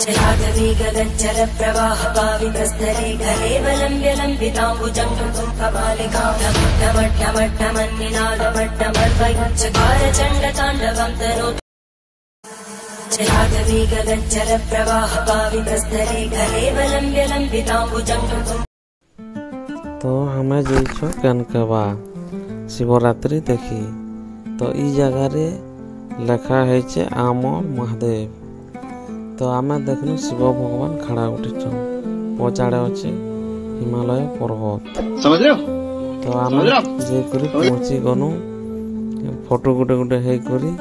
राघवी गगनचर प्रवाह पावितस्थले घलेवलम्ब्य लम्बिताम्बुजं कृतं कपालिकां ढमढमढ्ढमन्निनादमड्डमर्वयच्चकार चण्डताण्डवं तनोतु राघवी गगनचर प्रवाह पावितस्थले घलेवलम्ब्य लम्बिताम्बुजं कृतं। तो हमें जाइछो कनकवा शिवरात्रि देखी। तो ई जगह रे लेखा है आमर महादेव। तो आम देखनु शिव भगवान खड़ा उठिछ पचाड़े अच्छे हिमालय पर्वत। समझ रहे हो? तो आम जे करी पहुंची गनु फोटो गुटे गुटे हे करी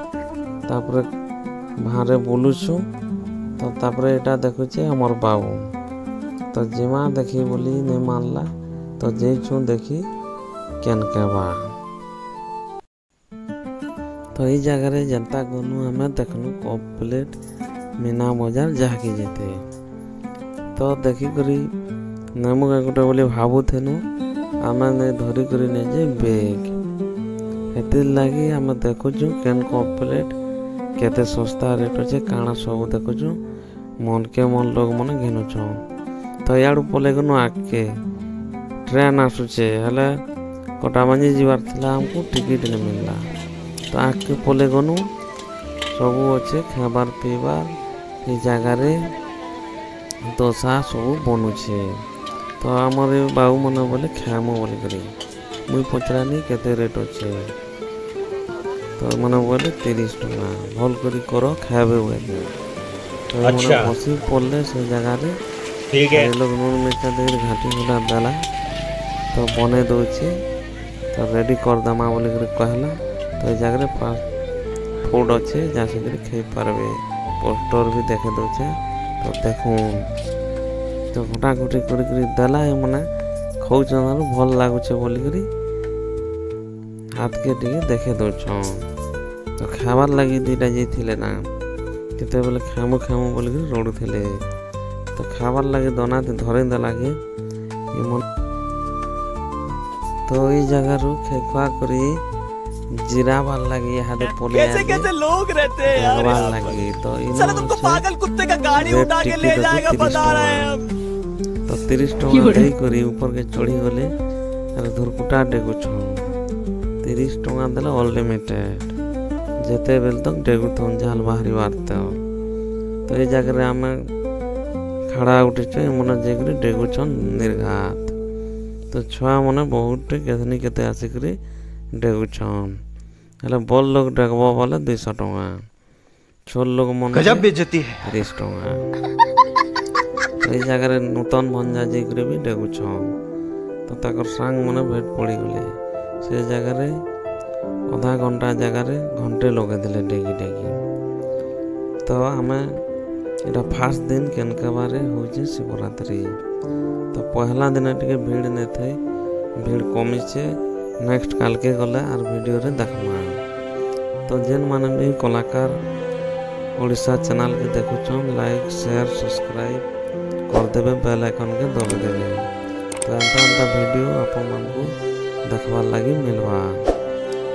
तापरे बाहर बुलुछु। तो तापरे एटा देखुचे हमर बाबू। तो जिमा देखी बोली नहीं मानला तो जेछु देखी केनकेबा। तो ई जगह रे जनता गनु हमें देखनु कम्प्लीट मीना बजार जहाँकि जेते। तो देखी करी नेमु गोटे बोली भावुथेनु आम धरी करी ने जे बेग हेतिर लगी आम देखुचु केन कम्प्लीट केते सस्ता रेट अच्छे काଣା सब देखुचु मन के मन लोग मन घिनुछन। तो याडू पले गनु आके ट्रेन आसुचे हेले कटामांजी जीवार थिला हमको टिकट नहीं मिलला। तो आके पले गनु सबू अच्छे खाबार पीबार ये जगह रे दोसा सब बनुछे। तो आमर बाबू मन बोले खामु बोली करी मुई पचरानी केते रेट अच्छे। तो मैंने बोले 30 टका भल करी करो खाबे बोले। तो मैंने बसी पड़ले से जगह रे ठीक है लोग नून मिर्चा दे घाटी गुला देला तो बने दौचे। तो रेडी कर दमा बोली करी कहला। तो ये जगह रे फास्ट फूड अच्छे जहाँ से खाई पारबे पोस्टर भी देखे दौचे। तो देखूँ तो घटाघटी कर देला मैंने खाऊन भल लगुचे बोलिकी हाथ के टे देखे दौछन। तो खाबार लगी दुईटा जाइए ना केते बेले खामु खामु बोलिक रड़ुले। तो खाबार लगे दना धरे देला के तो ये जगह रू खेखा करी जीरा वाल लगी हाथ पोले कैसे लोग रहते हैं यार लगी। तो साला तुमको पागल कुत्ते का गाड़ी उठा के ले जाएगा बता रहे हैं हम। तो 30 टका दे करी ऊपर के चढ़ी गले अरे धुरकुटा डेगु छ 30 टका देला अनलिमिटेड जेते बेल तक डेगु थन झाल बाहरी बारते। तो ये जगह रे हम खड़ा उठे छ मन जेकरी डेगु छ निर्घात। तो छुआ मने बहुत केतनी केते आसी करी डेगु छन हेले बल लोग डेगबो बोले 200 टका छोल लोग मन गजब बेइज्जती है 30 टका। तो ये जगह रे नूतन भंजा जी करे भी डेगु छन। तो ताकर संग मने भेट पड़ी गले से जगह रे आधा घंटा जगह रे घंटे लगे दिले डेगी डेगी। तो हमें एटा फास्ट दिन केनकेबा रे होजे शिवरात्रि। तो पहला दिन टिके भीड़ ने थे भीड़ कमी छे नेक्स्ट काल के गला आर वीडियो रे देखमा। तो जेन माने भी कलाकार ओडिशा चैनल के देखुछन लाइक शेयर सब्सक्राइब कर देबे बेल आइकन के दबा देबे। तो अंता वीडियो आपन मन को देखबार लगी मिलवा।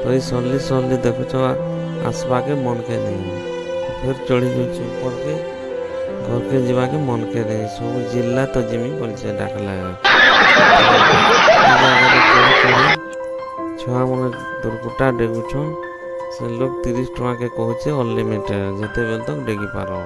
तो ये सल्ली देखुछ आसवा के मन के नहीं फिर चढ़ी जाऊँ ऊपर के घर के जीवा के मन के नहीं सब जिला तो जिमी बोल डाकला छुआ मन दुर्कुटा डेगुछन से लोग 30 टका के कहचे अनलिमिटेड जेते बेल तक डेगी पारो।